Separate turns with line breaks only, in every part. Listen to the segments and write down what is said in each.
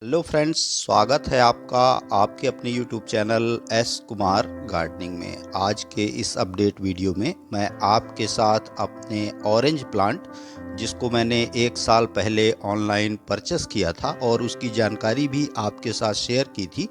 Hello friends, स्वागत है आपका आपके अपने YouTube channel S Kumar gardening में। आज के इस अपडेट वीडियो में मैं आपके साथ अपने ऑरेंज प्लांट, जिसको मैंने 1 साल पहले ऑनलाइन परचेस किया था और उसकी जानकारी भी आपके साथ शेयर की थी,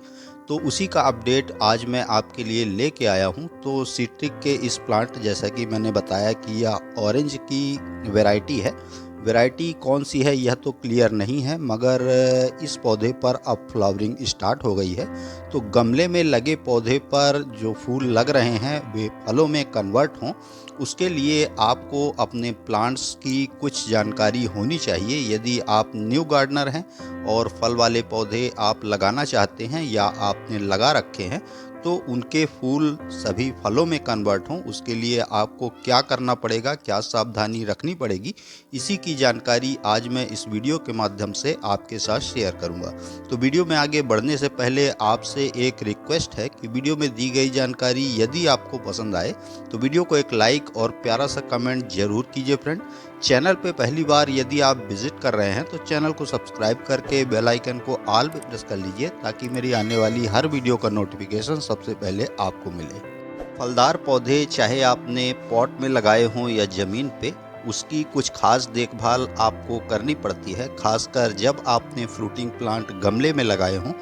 तो उसी का अपडेट आज मैं आपके लिए लेके आया हूं। तो सिट्रिक के इस प्लांट, जैसा कि मैंने बताया कि यह ऑरेंज की वैरायटी है। वैरायटी कौन सी है यह तो क्लियर नहीं है, मगर इस पौधे पर अब फ्लावरिंग स्टार्ट हो गई है। तो गमले में लगे पौधे पर जो फूल लग रहे हैं वे फलों में कन्वर्ट हों, उसके लिए आपको अपने प्लांट्स की कुछ जानकारी होनी चाहिए। यदि आप न्यू गार्डनर हैं और फल वाले पौधे आप लगाना चाहते हैं या आपने लगा रखे हैं, तो उनके फूल सभी फलों में कन्वर्ट हों, उसके लिए आपको क्या करना पड़ेगा, क्या सावधानी रखनी पड़ेगी, इसी की जानकारी आज मैं इस वीडियो के माध्यम से आपके साथ शेयर करूंगा। तो वीडियो में आगे बढ़ने से पहले आपसे एक रिक्वेस्ट है कि वीडियो में दी गई जानकारी यदि आपको पसंद आए तो वीडियो को एक लाइक और प्यारा सा कमेंट जरूर कीजिए फ्रेंड। चैनल पे पहली बार यदि आप विजिट कर रहे हैं तो चैनल को सब्सक्राइब करके बेल आइकन को ऑल पे प्रेस कर लीजिए, ताकि मेरी आने वाली हर वीडियो का नोटिफिकेशन सबसे पहले आपको मिले। फलदार पौधे चाहे आपने पॉट में लगाए हों या ज़मीन पे, उसकी कुछ खास देखभाल आपको करनी पड़ती है। खासकर जब आपने फ्रूटिंग प्लांट गमले में लगाए हों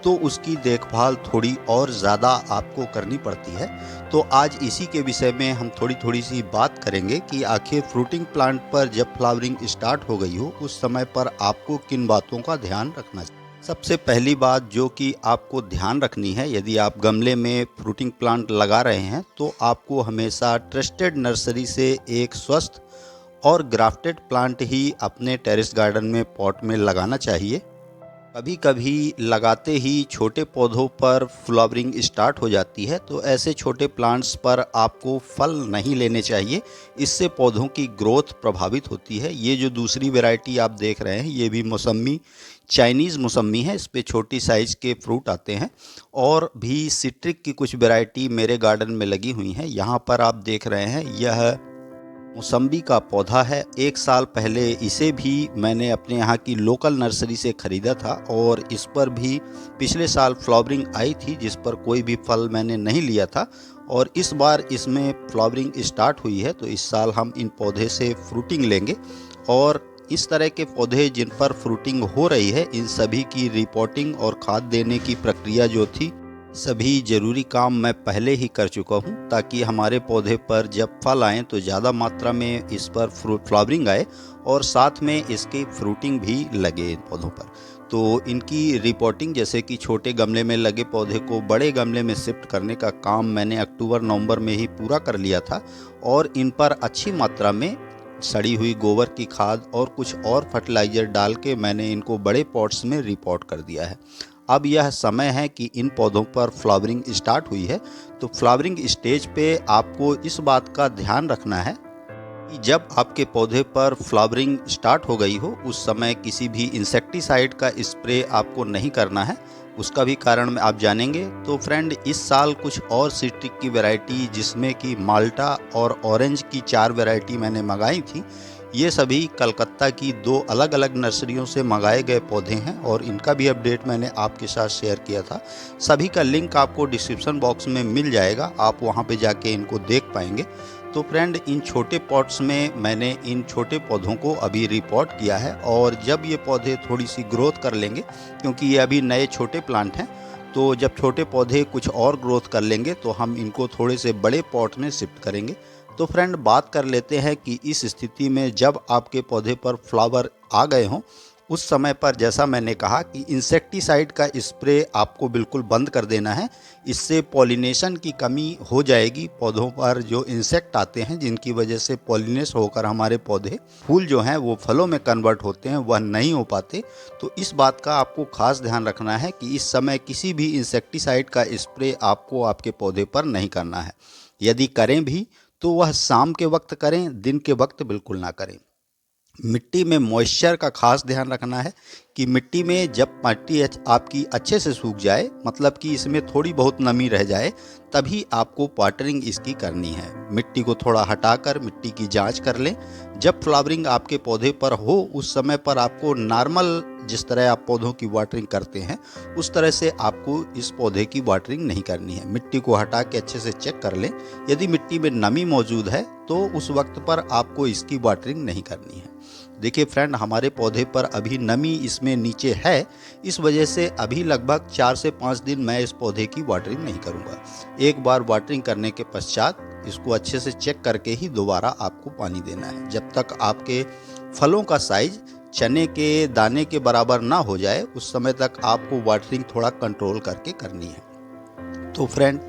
तो उसकी देखभाल थोड़ी और ज़्यादा आपको करनी पड़ती है। तो आज इसी के विषय में हम थोड़ी थोड़ी सी बात करेंगे कि आखिर फ्रूटिंग प्लांट पर जब फ्लावरिंग स्टार्ट हो गई हो उस समय पर आपको किन बातों का ध्यान रखना चाहिए। सबसे पहली बात जो कि आपको ध्यान रखनी है, यदि आप गमले में फ्रूटिंग प्लांट लगा रहे हैं तो आपको हमेशा ट्रस्टेड नर्सरी से एक स्वस्थ और ग्राफ्टेड प्लांट ही अपने टेरेस गार्डन में पॉट में लगाना चाहिए। कभी कभी लगाते ही छोटे पौधों पर फ्लावरिंग स्टार्ट हो जाती है, तो ऐसे छोटे प्लांट्स पर आपको फल नहीं लेने चाहिए। इससे पौधों की ग्रोथ प्रभावित होती है। ये जो दूसरी वैरायटी आप देख रहे हैं ये भी मौसम्मी, चाइनीज़ मौसम्मी है। इस पे छोटी साइज़ के फ्रूट आते हैं। और भी सिट्रिक की कुछ वैरायटी मेरे गार्डन में लगी हुई हैं। यहाँ पर आप देख रहे हैं यह मौसम्बी का पौधा है। 1 साल पहले इसे भी मैंने अपने यहाँ की लोकल नर्सरी से ख़रीदा था और इस पर भी पिछले साल फ्लावरिंग आई थी, जिस पर कोई भी फल मैंने नहीं लिया था। और इस बार इसमें फ्लावरिंग स्टार्ट हुई है, तो इस साल हम इन पौधे से फ्रूटिंग लेंगे। और इस तरह के पौधे जिन पर फ्रूटिंग हो रही है, इन सभी की रिपोर्टिंग और खाद देने की प्रक्रिया जो थी, सभी ज़रूरी काम मैं पहले ही कर चुका हूँ, ताकि हमारे पौधे पर जब फल आएँ तो ज़्यादा मात्रा में इस पर फ्लावरिंग आए और साथ में इसकी फ्रूटिंग भी लगे इन पौधों पर। तो इनकी रिपोर्टिंग, जैसे कि छोटे गमले में लगे पौधे को बड़े गमले में शिफ्ट करने का काम मैंने अक्टूबर नवंबर में ही पूरा कर लिया था। और इन पर अच्छी मात्रा में सड़ी हुई गोबर की खाद और कुछ और फर्टिलाइज़र डाल के मैंने इनको बड़े पॉट्स में रिपोर्ट कर दिया है। अब यह समय है कि इन पौधों पर फ्लावरिंग स्टार्ट हुई है। तो फ्लावरिंग स्टेज पे आपको इस बात का ध्यान रखना है कि जब आपके पौधे पर फ्लावरिंग स्टार्ट हो गई हो उस समय किसी भी इंसेक्टिसाइड का स्प्रे आपको नहीं करना है। उसका भी कारण आप जानेंगे। तो फ्रेंड, इस साल कुछ और सिट्रिक की वैरायटी, जिसमें कि माल्टा और ऑरेंज की 4 वैरायटी मैंने मंगाई थी। ये सभी कलकत्ता की 2 अलग अलग नर्सरियों से मंगाए गए पौधे हैं और इनका भी अपडेट मैंने आपके साथ शेयर किया था। सभी का लिंक आपको डिस्क्रिप्शन बॉक्स में मिल जाएगा, आप वहाँ पे जाके इनको देख पाएंगे। तो फ्रेंड, इन छोटे पॉट्स में मैंने इन छोटे पौधों को अभी रिपोर्ट किया है और जब ये पौधे थोड़ी सी ग्रोथ कर लेंगे, क्योंकि ये अभी नए छोटे प्लांट हैं, तो जब छोटे पौधे कुछ और ग्रोथ कर लेंगे तो हम इनको थोड़े से बड़े पॉट में शिफ्ट करेंगे। तो फ्रेंड, बात कर लेते हैं कि इस स्थिति में जब आपके पौधे पर फ्लावर आ गए हों उस समय पर, जैसा मैंने कहा कि इंसेक्टिसाइड का स्प्रे आपको बिल्कुल बंद कर देना है। इससे पॉलिनेशन की कमी हो जाएगी। पौधों पर जो इंसेक्ट आते हैं जिनकी वजह से पॉलिनेस होकर हमारे पौधे फूल जो हैं वो फलों में कन्वर्ट होते हैं, वह नहीं हो पाते। तो इस बात का आपको खास ध्यान रखना है कि इस समय किसी भी इंसेक्टिसाइड का स्प्रे आपको आपके पौधे पर नहीं करना है। यदि करें भी तो वह शाम के वक्त करें, दिन के वक्त बिल्कुल ना करें। मिट्टी में मॉइस्चर का खास ध्यान रखना है कि मिट्टी में जब मिट्टी आपकी अच्छे से सूख जाए, मतलब कि इसमें थोड़ी बहुत नमी रह जाए, तभी आपको वाटरिंग इसकी करनी है। मिट्टी को थोड़ा हटाकर मिट्टी की जांच कर लें। जब फ्लावरिंग आपके पौधे पर हो उस समय पर आपको नॉर्मल जिस तरह आप पौधों की वाटरिंग करते हैं उस तरह से आपको इस पौधे की वाटरिंग नहीं करनी है। मिट्टी को हटा के अच्छे से चेक कर लें, यदि मिट्टी में नमी मौजूद है तो उस वक्त पर आपको इसकी वाटरिंग नहीं करनी है। देखिए फ्रेंड, हमारे पौधे पर अभी नमी इसमें नीचे है, इस वजह से अभी लगभग 4 से 5 दिन मैं इस पौधे की वाटरिंग नहीं करूँगा। एक बार वाटरिंग करने के पश्चात इसको अच्छे से चेक करके ही दोबारा आपको पानी देना है। जब तक आपके फलों का साइज चने के दाने के बराबर ना हो जाए उस समय तक आपको वाटरिंग थोड़ा कंट्रोल करके करनी है। तो फ्रेंड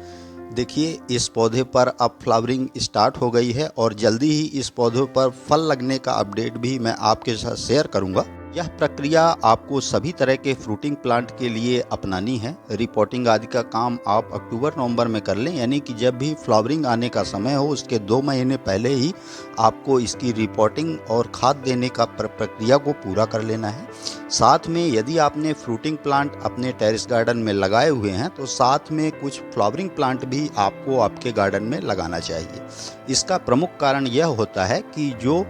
देखिए, इस पौधे पर अब फ्लावरिंग स्टार्ट हो गई है और जल्दी ही इस पौधे पर फल लगने का अपडेट भी मैं आपके साथ शेयर करूंगा। यह प्रक्रिया आपको सभी तरह के फ्रूटिंग प्लांट के लिए अपनानी है। रिपोर्टिंग आदि का काम आप अक्टूबर-नवंबर में कर लें, यानी कि जब भी फ्लावरिंग आने का समय हो उसके 2 महीने पहले ही आपको इसकी रिपोर्टिंग और खाद देने का प्रक्रिया को पूरा कर लेना है। साथ में यदि आपने फ्रूटिंग प्लांट अपने टेरेस गार्डन में लगाए हुए हैं तो साथ में कुछ फ्लावरिंग प्लांट भी आपको आपके गार्डन में लगाना चाहिए। इसका प्रमुख कारण यह होता है कि जो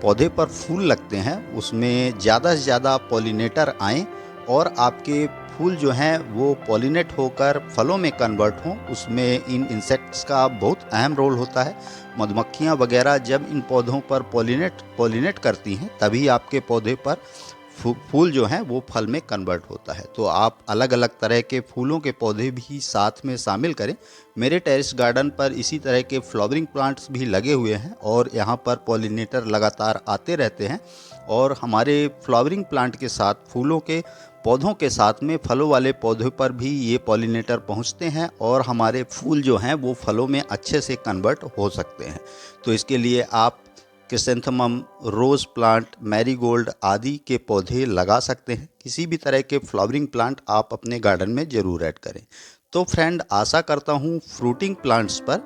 पौधे पर फूल लगते हैं उसमें ज़्यादा से ज़्यादा पॉलिनेटर आएँ और आपके फूल जो हैं वो पॉलिनेट होकर फलों में कन्वर्ट हों। उसमें इन इंसेक्ट्स का बहुत अहम रोल होता है। मधुमक्खियाँ वगैरह जब इन पौधों पर पॉलिनेट करती हैं तभी आपके पौधे पर फूल जो हैं वो फल में कन्वर्ट होता है। तो आप अलग अलग तरह के फूलों के पौधे भी साथ में शामिल करें। मेरे टेरेस गार्डन पर इसी तरह के फ्लावरिंग प्लांट्स भी लगे हुए हैं और यहाँ पर पॉलिनेटर लगातार आते रहते हैं और हमारे फ्लावरिंग प्लांट के साथ फूलों के पौधों के साथ में फलों वाले पौधों पर भी ये पॉलिनेटर पहुँचते हैं और हमारे फूल जो हैं वो फलों में अच्छे से कन्वर्ट हो सकते हैं। तो इसके लिए आप क्रिसैंथेमम, रोज़ प्लांट, मैरीगोल्ड आदि के पौधे लगा सकते हैं। किसी भी तरह के फ्लावरिंग प्लांट आप अपने गार्डन में ज़रूर ऐड करें। तो फ्रेंड, आशा करता हूँ फ्रूटिंग प्लांट्स पर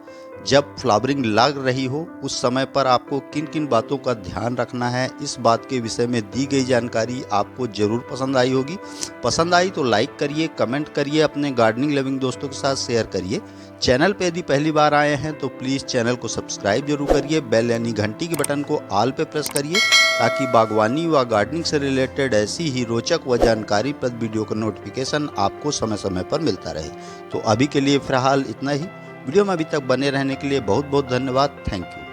जब फ्लावरिंग लग रही हो उस समय पर आपको किन किन बातों का ध्यान रखना है, इस बात के विषय में दी गई जानकारी आपको ज़रूर पसंद आई होगी। पसंद आई तो लाइक करिए, कमेंट करिए, अपने गार्डनिंग लविंग दोस्तों के साथ शेयर करिए। चैनल पे यदि पहली बार आए हैं तो प्लीज़ चैनल को सब्सक्राइब जरूर करिए। बेल यानी घंटी के बटन को ऑल पे प्रेस करिए ताकि बागवानी व गार्डनिंग से रिलेटेड ऐसी ही रोचक व जानकारीप्रद वीडियो का नोटिफिकेशन आपको समय समय पर मिलता रहे। तो अभी के लिए फिलहाल इतना ही। वीडियो में अभी तक बने रहने के लिए बहुत बहुत धन्यवाद। Thank you.